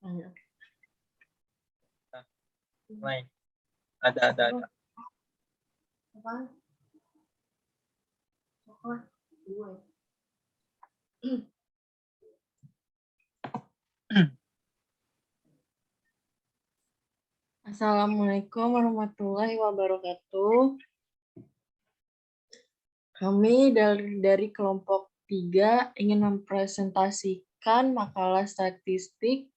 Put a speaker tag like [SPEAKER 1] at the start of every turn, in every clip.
[SPEAKER 1] Nah,
[SPEAKER 2] Mulai. Ada.
[SPEAKER 1] Apa? Coklat. Dua. Assalamualaikum warahmatullahi wabarakatuh. Kami dari kelompok 3 ingin mempresentasikan makalah statistik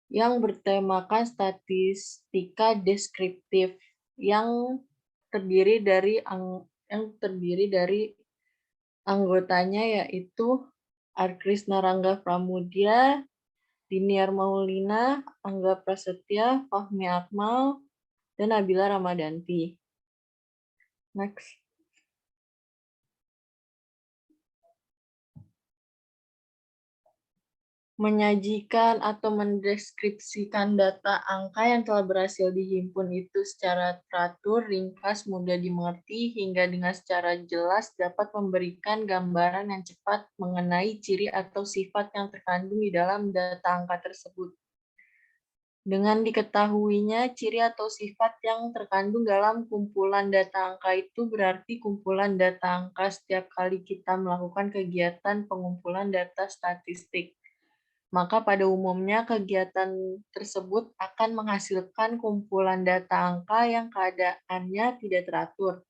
[SPEAKER 1] yang bertemakan statistika deskriptif yang terdiri dari anggotanya yaitu Arkrisna Rangga Pramudia, Diniar Maulina, Angga Prasetya, Fahmi Akmal, dan Nabila Ramadanti. Next. Menyajikan atau mendeskripsikan data angka yang telah berhasil dihimpun itu secara teratur, ringkas, mudah dimengerti, hingga dengan secara jelas dapat memberikan gambaran yang cepat mengenai ciri atau sifat yang terkandung di dalam data angka tersebut. Dengan diketahuinya ciri atau sifat yang terkandung dalam kumpulan data angka itu berarti kumpulan data angka setiap kali kita melakukan kegiatan pengumpulan data statistik. Maka pada umumnya kegiatan tersebut akan menghasilkan kumpulan data angka yang keadaannya tidak teratur,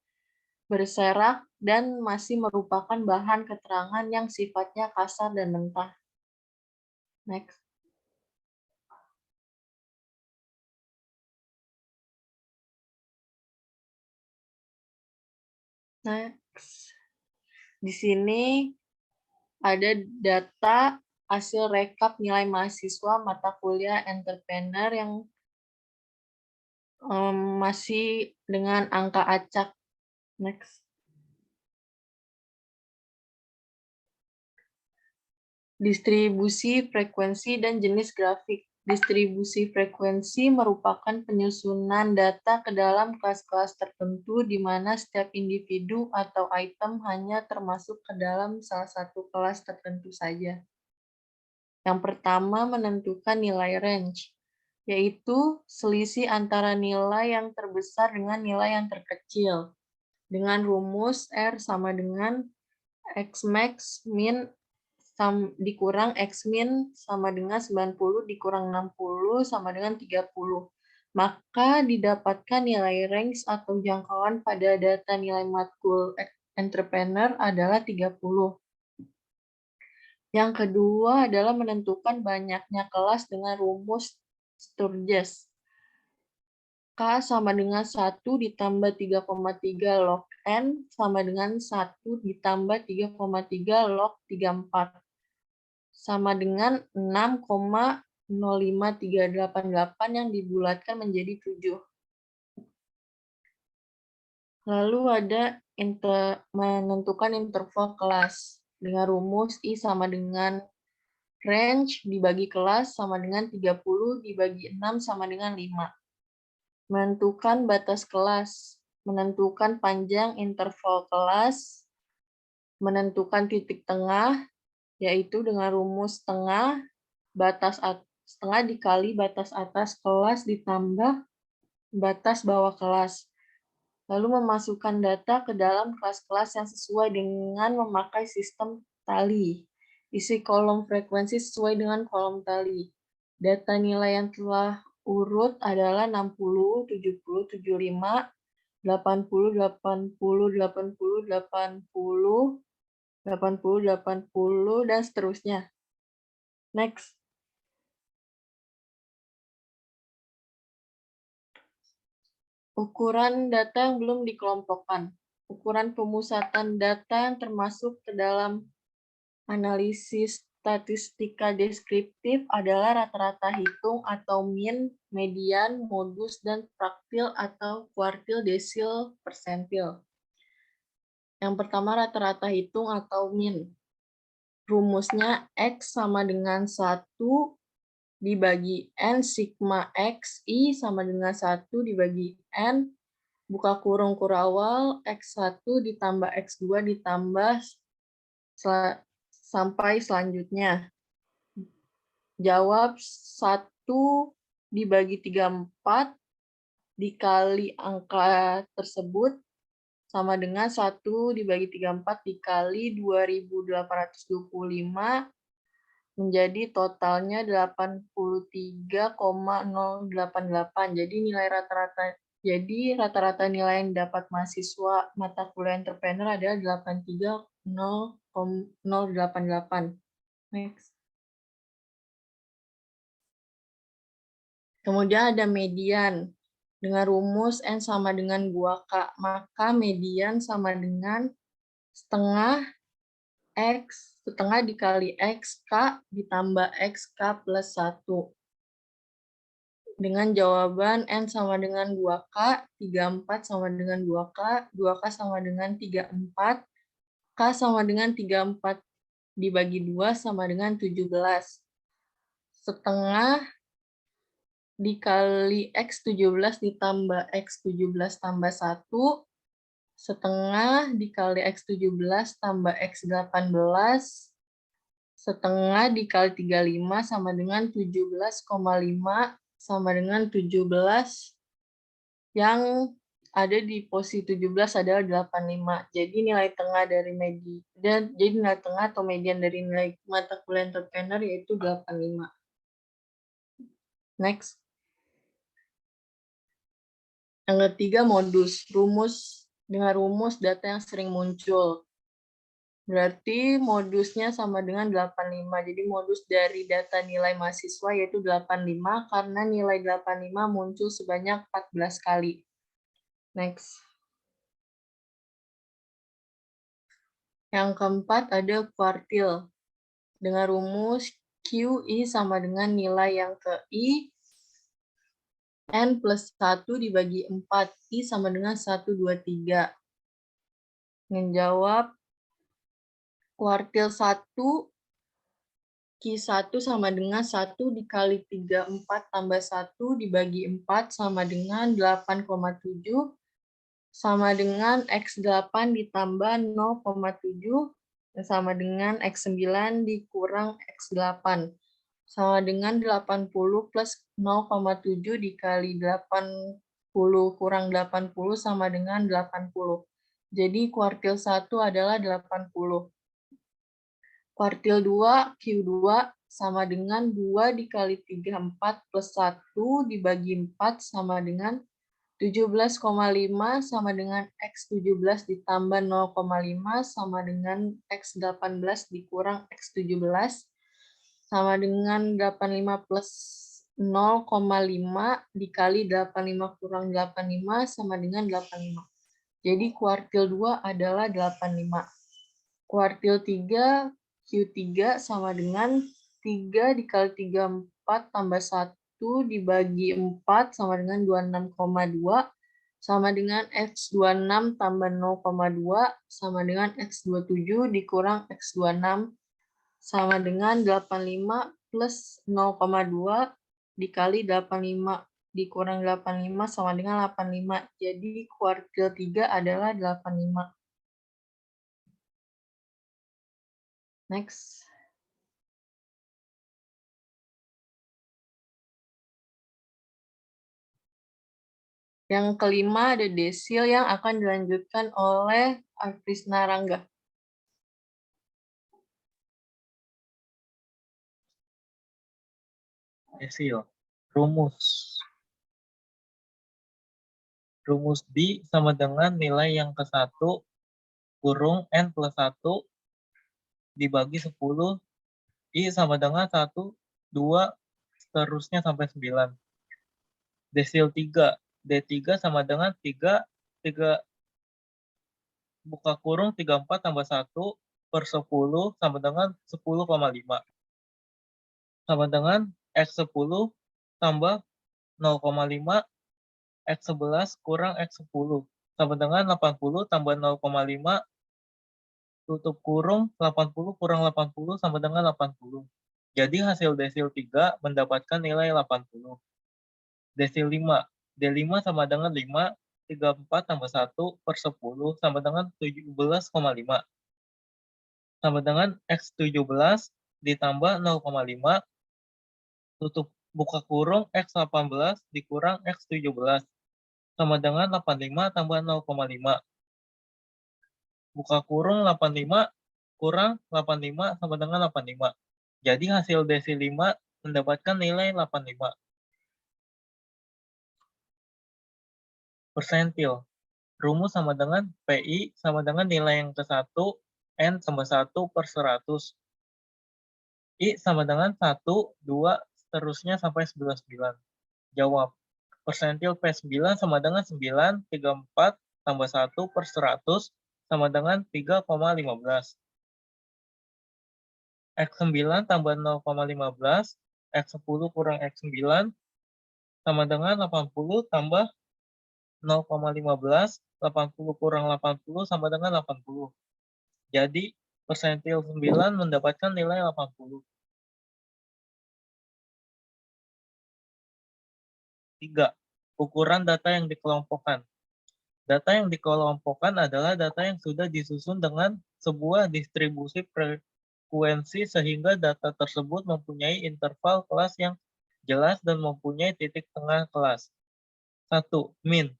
[SPEAKER 1] berserak, dan masih merupakan bahan keterangan yang sifatnya kasar dan mentah. Next. Next. Di sini ada data hasil rekap nilai mahasiswa mata kuliah entrepreneur yang masih dengan angka acak. Next. Distribusi frekuensi dan jenis grafik. Distribusi frekuensi merupakan penyusunan data ke dalam kelas-kelas tertentu di mana setiap individu atau item hanya termasuk ke dalam salah satu kelas tertentu saja. Yang pertama, menentukan nilai range, yaitu selisih antara nilai yang terbesar dengan nilai yang terkecil. Dengan rumus R sama dengan X max min dikurang X min sama dengan 90 dikurang 60 sama dengan 30. Maka didapatkan nilai range atau jangkauan pada data nilai matkul entrepreneur adalah 30. Yang kedua adalah menentukan banyaknya kelas dengan rumus Sturges. K sama dengan 1 ditambah 3,3 log N sama dengan 1 ditambah 3,3 log 34. Sama dengan 6,05388 yang dibulatkan menjadi 7. Lalu ada menentukan interval kelas dengan rumus I sama dengan range dibagi kelas sama dengan 30 dibagi 6 sama dengan 5. Menentukan batas kelas, menentukan panjang interval kelas, menentukan titik tengah, yaitu dengan rumus tengah, setengah dikali batas atas kelas ditambah batas bawah kelas. Lalu memasukkan data ke dalam kelas-kelas yang sesuai dengan memakai sistem tali. Isi kolom frekuensi sesuai dengan kolom tali. Data nilai yang telah urut adalah 60, 70, 75, 80, 80, 80, 80, 80, 80, dan seterusnya. Next. Ukuran data yang belum dikelompokkan. Ukuran pemusatan data yang termasuk ke dalam analisis statistika deskriptif adalah rata-rata hitung atau min, median, modus, dan praktil atau kuartil, desil, persentil. Yang pertama rata-rata hitung atau min. Rumusnya X sama dengan 1 dibagi N sigma X, I sama dengan 1 dibagi N, buka kurung kurawal, X1 ditambah X2 ditambah sampai selanjutnya. Jawab 1 dibagi 34 dikali angka tersebut sama dengan 1 dibagi 34 dikali 2.825 menjadi totalnya 83,088. Jadi rata-rata nilai yang dapat mahasiswa mata kuliah entrepreneur adalah 83,088. Next. Kemudian ada median. Dengan rumus N sama dengan 2K, maka median sama dengan setengah X, setengah dikali XK ditambah XK plus 1. Dengan jawaban N sama dengan 2K, 34 sama dengan 2K, 2K sama dengan 34, K sama dengan 34 dibagi 2 sama dengan 17. Setengah dikali X17 ditambah X17 tambah 1, setengah dikali X17 tambah X18, setengah dikali 35 sama dengan 17,5 sama dengan 17 yang ada di posisi 17 adalah 85. Jadi nilai tengah dari nilai tengah atau median dari nilai mata kuliah entrepreneur yaitu 85. Next. Yang ketiga, modus. Dengan rumus data yang sering muncul. Berarti modusnya sama dengan 85. Jadi modus dari data nilai mahasiswa yaitu 85 karena nilai 85 muncul sebanyak 14 kali. Next. Yang keempat ada kuartil. Dengan rumus QI sama dengan nilai yang ke I, N plus 1 dibagi 4, I sama dengan 1, 2, 3. Menjawab kuartil 1, Q1 sama dengan 1 dikali 34 tambah 1 dibagi 4 sama dengan 8,7 sama dengan X8 ditambah 0,7 sama dengan X9 dikurang X8 sama dengan 80 plus 0,7 dikali 80 kurang 80 sama dengan 80. Jadi kuartil 1 adalah 80. Kuartil 2, Q2 sama dengan 2 dikali 34 plus 1 dibagi 4 sama dengan 17,5 sama dengan X17 ditambah 0,5 sama dengan X18 dikurang X17 sama dengan 85 plus 0,5 dikali 85 kurang 85 sama dengan 85. Jadi kuartil 2 adalah 85. Kuartil 3, Q3 sama dengan 3 dikali 34 tambah 1 dibagi 4 sama dengan 26,2 sama dengan X26 tambah 0,2 sama dengan X27 dikurang X26 sama dengan 85 plus 0,2 dikali 85 dikurang 85 sama dengan 85. Jadi kuartil 3 adalah 85. Next. Yang kelima ada desil yang akan dilanjutkan oleh Artisna Rangga.
[SPEAKER 2] Desil. Rumus D sama dengan nilai yang ke-1 kurung N plus 1 dibagi 10, I sama dengan 1, 2, seterusnya sampai 9. Desil 3, D3 sama dengan 3 buka kurung 34 tambah 1 per 10 sama dengan 10,5. Sama dengan X10 tambah 0,5 X11 kurang X10 sama dengan 80 tambah 0,5 tutup kurung 80 kurang 80 sama dengan 80. Jadi hasil desil 3 mendapatkan nilai 80. Desil 5. D5 sama dengan 5, 34 tambah 1 per 10 sama dengan 17,5. Sama dengan X17 ditambah 0,5 tutup buka kurung X18 dikurang X17 sama dengan 85 tambah 0,5. Buka kurung 85 kurang 85 sama dengan 85. Jadi hasil desi 5 mendapatkan nilai 85. Persentil. Rumus sama dengan PI sama dengan nilai yang ke-1, N tambah 1 per 100. I sama dengan 1, 2, seterusnya sampai 99. Jawab. Persentil P9 sama dengan 9, 34 tambah 1 per 100 sama dengan 3,15. X9 tambah 0,15, X10 kurang X9 sama dengan 80 tambah 0,15, 80 kurang 80 sama dengan 80. Jadi, persentil 9 mendapatkan nilai 80. 3. Ukuran data yang dikelompokkan. Data yang dikelompokkan adalah data yang sudah disusun dengan sebuah distribusi frekuensi sehingga data tersebut mempunyai interval kelas yang jelas dan mempunyai titik tengah kelas. 1. Min.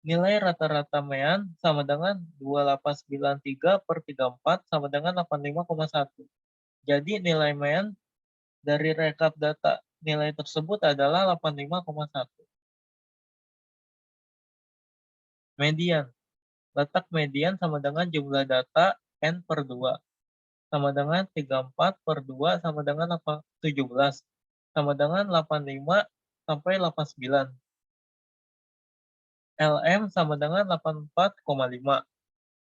[SPEAKER 2] Nilai rata-rata mean sama dengan 2893 per 34 sama dengan 85,1. Jadi nilai mean dari rekap data nilai tersebut adalah 85,1. Median. Letak median sama dengan jumlah data N per 2. Sama dengan 34 per 2 sama dengan 17. Sama dengan 85 sampai 89. LM sama dengan 84,5.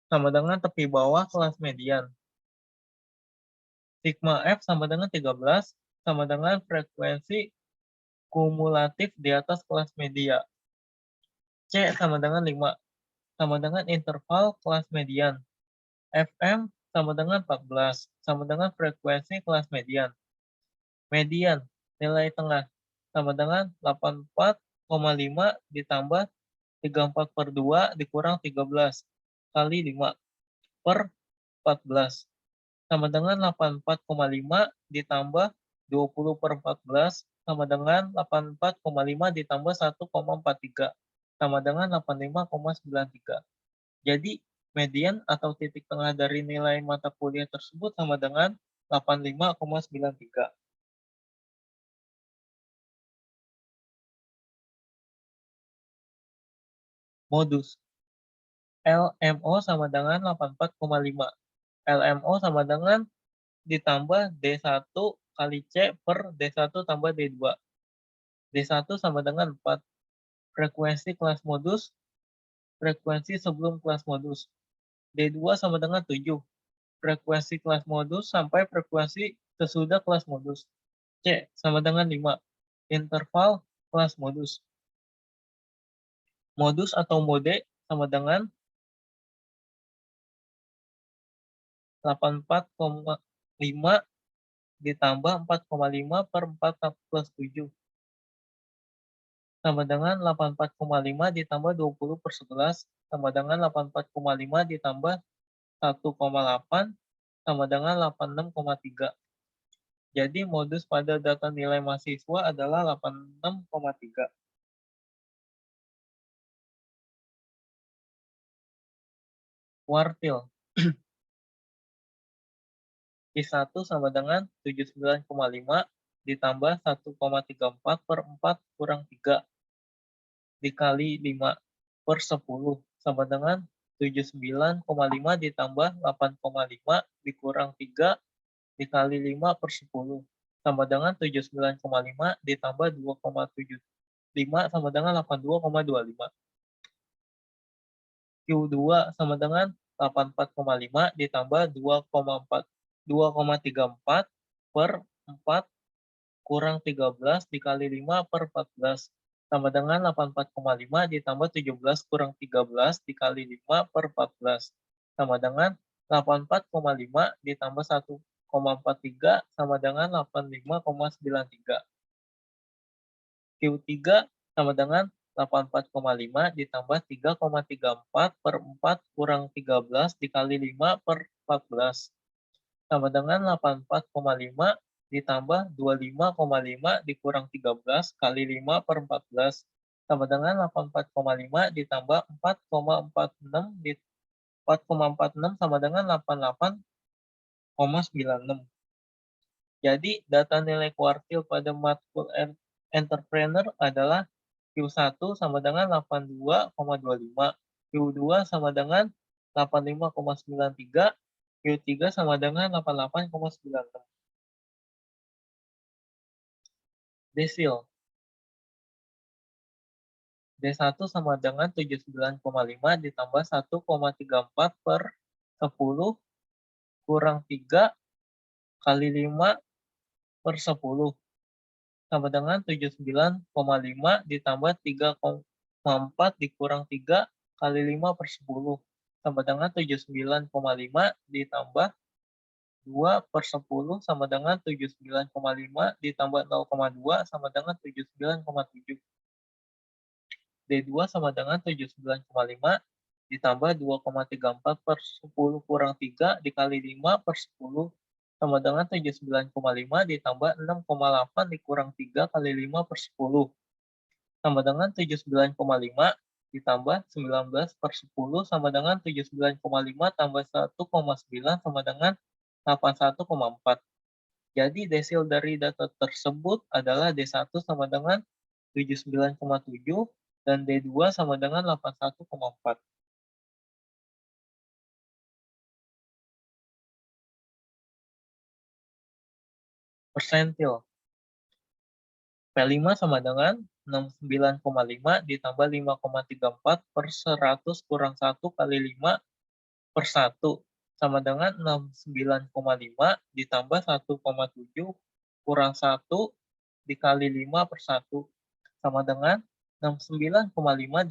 [SPEAKER 2] Sama dengan tepi bawah kelas median. Sigma F sama dengan 13, sama dengan frekuensi kumulatif di atas kelas media. C sama dengan 5, sama dengan interval kelas median. FM sama dengan 14, sama dengan frekuensi kelas median. Median, nilai tengah, sama dengan 84,5 ditambah 34 per 2 dikurang 13 kali 5 per 14. Sama dengan 84,5 ditambah 20 per 14 sama dengan 84,5 ditambah 1,43 sama dengan 85,93. Jadi, median atau titik tengah dari nilai mata kuliah tersebut sama dengan 85,93. Modus. LMO sama dengan 84,5. LMO sama dengan ditambah D1 kali C per D1 tambah D2. D1 sama dengan 4. Frekuensi kelas modus, frekuensi sebelum kelas modus. D2 sama dengan 7. Frekuensi kelas modus sampai frekuensi sesudah kelas modus. C sama dengan 5. Interval kelas modus. Modus atau mode sama dengan 84,5 ditambah 4,5 per 4 plus 7. Sama dengan 84,5 ditambah 20 per 11 sama dengan 84,5 ditambah 1,8 sama dengan 86,3. Jadi modus pada data nilai mahasiswa adalah 86,3. Kuartil. Q1 sama dengan 79,5 ditambah 1,34 per 4 kurang 3 dikali 5 per 10 sama dengan 79,5 ditambah 8,5 dikurang 3 dikali 5 per 10 sama dengan 79,5 ditambah 2,75 sama dengan 82,25. Q2 sama dengan 84,5 ditambah 2,34 per 4 kurang 13 dikali 5 per 14 sama dengan 84,5 ditambah 17 kurang 13 dikali 5 per 14 sama dengan 84,5 ditambah 1,43 sama dengan 85,93. Q3 sama dengan 84,5 ditambah 3,34 per 4 kurang 13 dikali 5 per 14 sama dengan 84,5 ditambah 25,5 dikurang 13 kali 5 per 14 sama dengan 84,5 ditambah 4,46 sama dengan 88,96. Jadi data nilai kuartil pada matkul entrepreneur adalah Q1 sama dengan 82,25, Q2 sama dengan 85,93, Q3 sama dengan 88,96. Desil. D1 sama dengan 79,5 ditambah 1,34 per 10 kurang 3 kali 5 per 10 sama dengan 79,5 ditambah 3,4 dikurang 3 kali 5 per 10 sama dengan 79,5 ditambah 2 per 10 sama dengan 79,5 ditambah 0,2 sama dengan 79,7. D2 sama dengan 79,5 ditambah 2,34 per 10 kurang 3 dikali 5 per 10 sama dengan 79,5 ditambah 6,8 dikurang 3 kali 5 per 10 sama dengan 79,5 ditambah 19 per 10 sama dengan 79,5 tambah 1,9 sama dengan 81,4. Jadi desil dari data tersebut adalah D1 sama dengan 79,7 dan D2 sama dengan 81,4. Persentil. P5 sama dengan 69,5 ditambah 5,34 per 100 kurang 1 kali 5 per 1 sama dengan 69,5 ditambah 1,7 kurang 1 dikali 5 per 1 sama dengan 69,5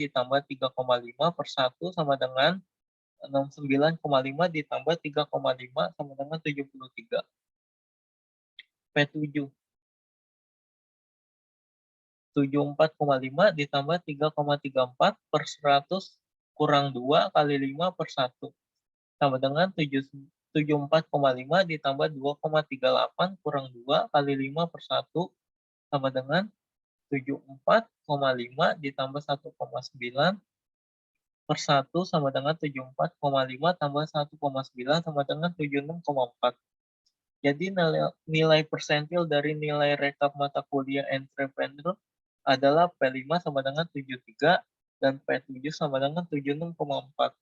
[SPEAKER 2] ditambah 3,5 per 1 sama dengan 69,5 ditambah 3,5 sama dengan 73. P7. 74,5 ditambah 3,34 per 100 kurang 2 kali 5 per 1 sama dengan 74,5 ditambah 2,38 kurang 2 kali 5 per 1 sama dengan 74,5 ditambah 1,9 per 1 sama dengan 74,5 tambah 1,9 sama dengan 76,4. Jadi nilai persentil dari nilai rekap mata kuliah entrepreneur adalah P5 sama dengan 73 dan P7 sama dengan 76,4.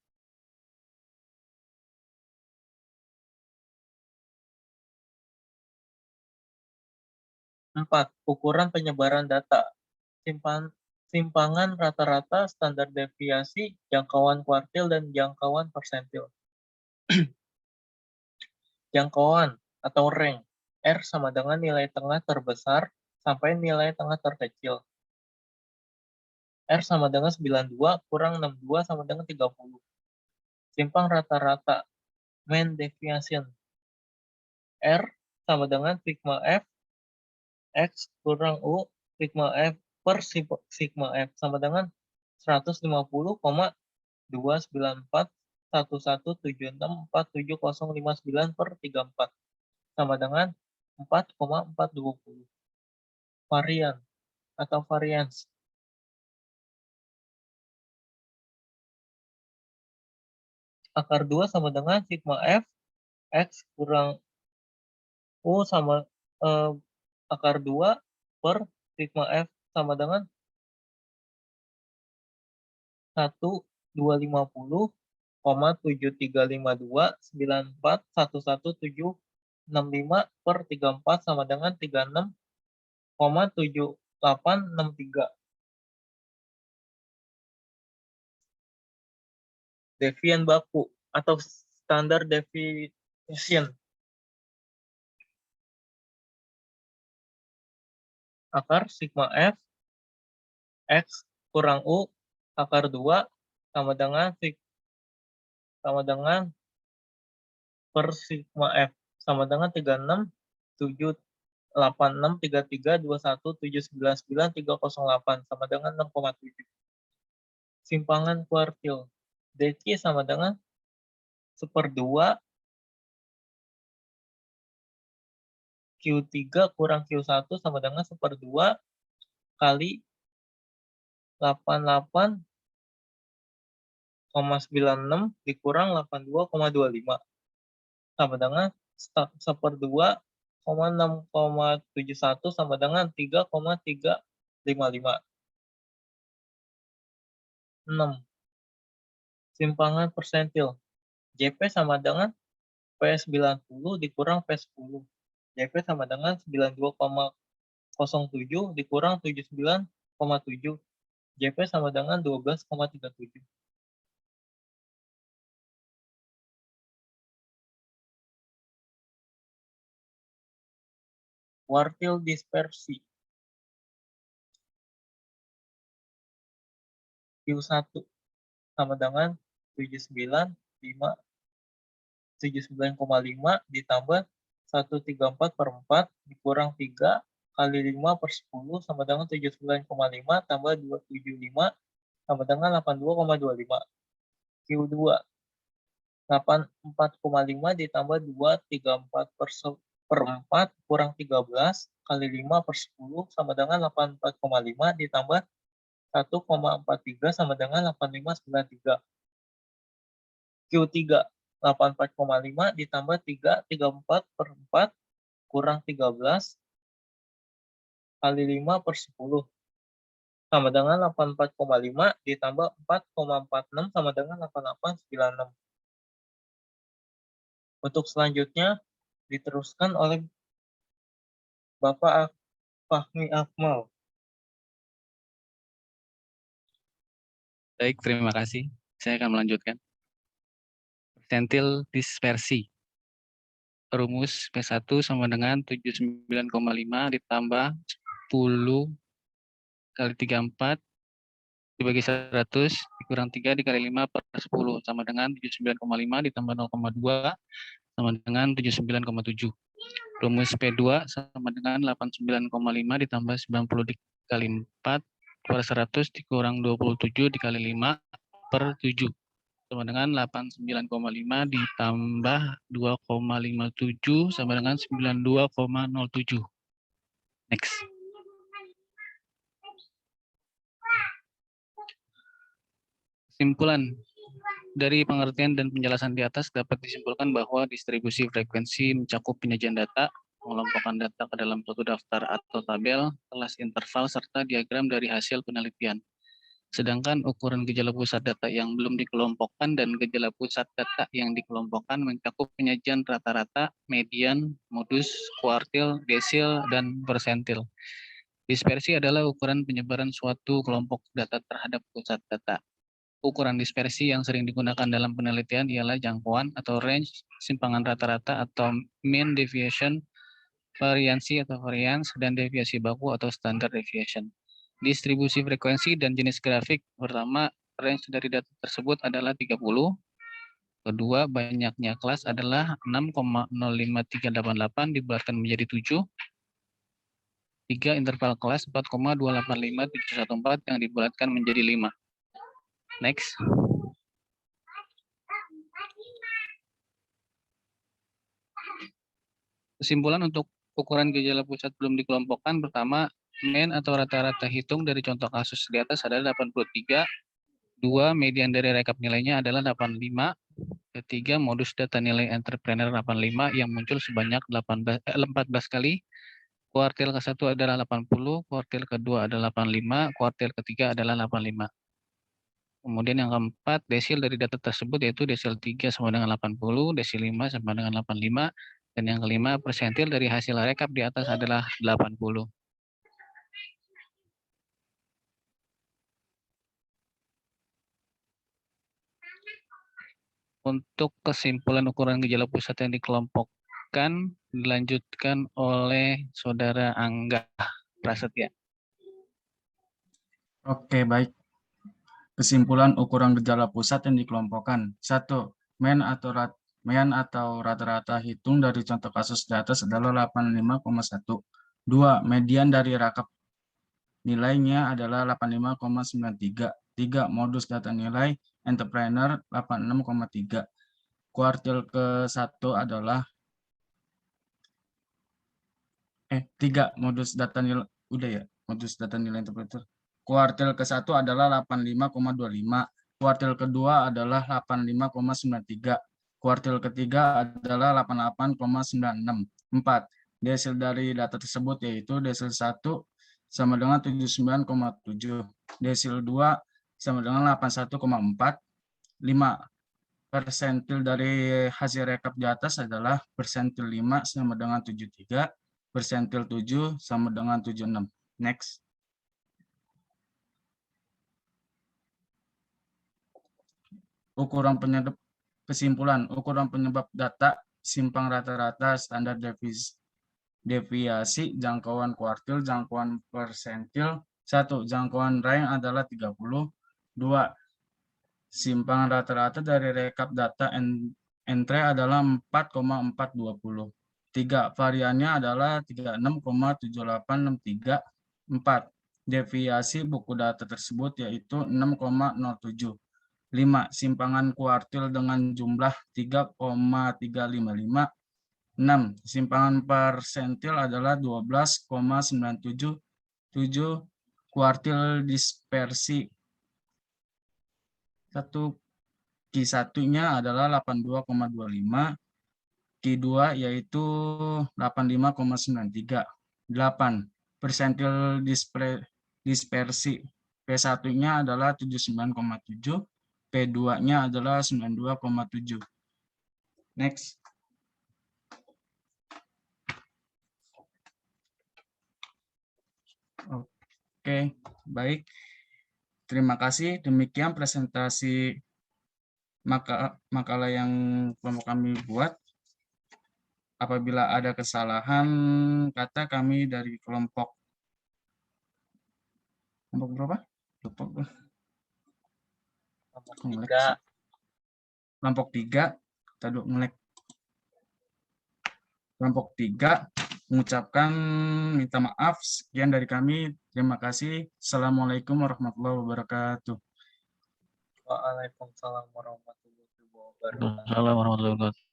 [SPEAKER 2] 4. Ukuran penyebaran data. Simpangan rata-rata, standar deviasi, jangkauan kuartil, dan jangkauan persentil. Jangkauan atau range. R sama dengan nilai tengah terbesar sampai nilai tengah terkecil. R sama dengan 92 kurang 62 sama dengan 30. Simpang rata-rata. Mean deviation. R sama dengan sigma F X kurang U sigma F per sigma F sama dengan 150,294,1176,47,059 per 34 sama dengan 4,420. Varian atau varians. Akar 2 sama dengan sigma F X kurang U sama akar 2 per sigma F sama dengan 1,250,73529411765 per 34 sama dengan 36,7863. Devian baku atau standar deviation. Akar sigma F X kurang U akar 2 sama dengan per sigma F sama dengan 36,786,33,21,799,308 sama dengan 6,7. Simpangan kuartil. DC sama dengan 1/2 Q3 kurang Q1 sama dengan 1/2 kali 88,96 dikurang 82,25 sama dengan 1/2,6,71 sama dengan 3,355. 6. Simpangan persentil. JP sama dengan P90 dikurang P10. JP sama dengan 92,07 dikurang 79,7. JP sama dengan 12,37. Kuartil dispersi. Q1 sama dengan 79,5 ditambah 134/4 dikurang 3 kali 5/10 sama dengan 79,5 tambah 275 sama dengan 82,25. Q2 84,5 ditambah 234/4 kurang 13 kali 5/10 sama dengan 84,5 ditambah 1,43 sama dengan 8593. Q3 84,5 ditambah 334/4 kurang 13 kali 5/10 sama dengan 84,5 ditambah 4,46 sama dengan 8896. Untuk selanjutnya diteruskan oleh Bapak Fahmi Akmal.
[SPEAKER 3] Baik, terima kasih. Saya akan melanjutkan. Persentil dispersi. Rumus P1 sama dengan 79,5 ditambah 10 kali 34 dibagi 100 dikurang 3 dikali 5/10 sama dengan 79,5 ditambah 0,2 sama dengan 79,7. Rumus P2 sama dengan 89,5 ditambah 90 dikali 4 per 100 dikurang 27 dikali 5/7 sama dengan 89,5 ditambah 2,57 sama dengan 92,07. Next. Kesimpulan dari pengertian dan penjelasan di atas dapat disimpulkan bahwa distribusi frekuensi mencakup penyajian data, mengelompokkan data ke dalam suatu daftar atau tabel, kelas interval, serta diagram dari hasil penelitian. Sedangkan ukuran gejala pusat data yang belum dikelompokkan dan gejala pusat data yang dikelompokkan mencakup penyajian rata-rata, median, modus, kuartil, desil, dan persentil. Dispersi adalah ukuran penyebaran suatu kelompok data terhadap pusat data. Ukuran dispersi yang sering digunakan dalam penelitian ialah jangkauan atau range, simpangan rata-rata atau mean deviation, variansi atau variance, dan deviasi baku atau standard deviation. Distribusi frekuensi dan jenis grafik. Pertama, range dari data tersebut adalah 30. Kedua, banyaknya kelas adalah 6,05388 dibulatkan menjadi 7. 3, interval kelas 4,285714 yang dibulatkan menjadi 5. Next. Kesimpulan untuk ukuran gejala pusat belum dikelompokkan. Pertama, mean atau rata-rata hitung dari contoh kasus di atas adalah 83. 2, median dari rekap nilainya adalah 85. Ketiga, modus data nilai entrepreneur 85 yang muncul sebanyak 14 kali. Kuartil ke-1 adalah 80, kuartil kedua adalah 85, kuartil ketiga adalah 85. Kemudian yang keempat, desil dari data tersebut yaitu desil 3 sama dengan 80, desil 5 sama dengan 85, dan yang kelima, persentil dari hasil rekap di atas adalah 80. Untuk kesimpulan ukuran gejala pusat yang dikelompokkan dilanjutkan oleh Saudara Angga Prasetya.
[SPEAKER 4] Oke, baik. Kesimpulan ukuran gejala pusat yang dikelompokkan. 1. Mean atau rata-rata hitung dari contoh kasus di atas adalah 85,1. 2. Median dari rekap nilainya adalah 85,93. 3. Modus data nilai entrepreneur 86,3. Kuartil ke-1 adalah 3 modus data nilai udah ya, modus data nilai interpreter. Kuartil ke-1 adalah 85,25, kuartil kedua adalah 85,93, kuartil ketiga adalah 88,96. 4. Desil dari data tersebut yaitu desil 1 sama dengan 79,7, desil 2 sama dengan 81,4. 5. Persentil dari hasil rekap di atas adalah persentil 5 sama dengan 73, persentil 7 sama dengan 76. Next. Ukuran penyebab kesimpulan, ukuran penyebab data simpang rata-rata standar deviasi jangkauan kuartil, jangkauan persentil. 1. Jangkauan range adalah 30. 2. Simpang rata-rata dari rekap data entry adalah 4,420. 3. Variannya adalah 36,7863. 4. Deviasi buku data tersebut yaitu 6,07. 5. Simpangan kuartil dengan jumlah 3,355. 6. Simpangan persentil adalah 12,977. 7. Kuartil dispersi Q1-nya adalah 82,25, Q2 yaitu 85,93. 8. Persentil dispersi P1-nya adalah 79,7, P2-nya adalah 92,7. Next. Oke, baik. Terima kasih. Demikian presentasi makalah yang kelompok kami buat. Apabila ada kesalahan kata, kami dari kelompok berapa? Kelompok 3. Kelompok 3 mengucapkan minta maaf. Sekian dari kami. Terima kasih. Assalamualaikum warahmatullahi wabarakatuh.
[SPEAKER 2] Waalaikumsalam warahmatullahi wabarakatuh.
[SPEAKER 3] Waalaikumsalam warahmatullahi wabarakatuh.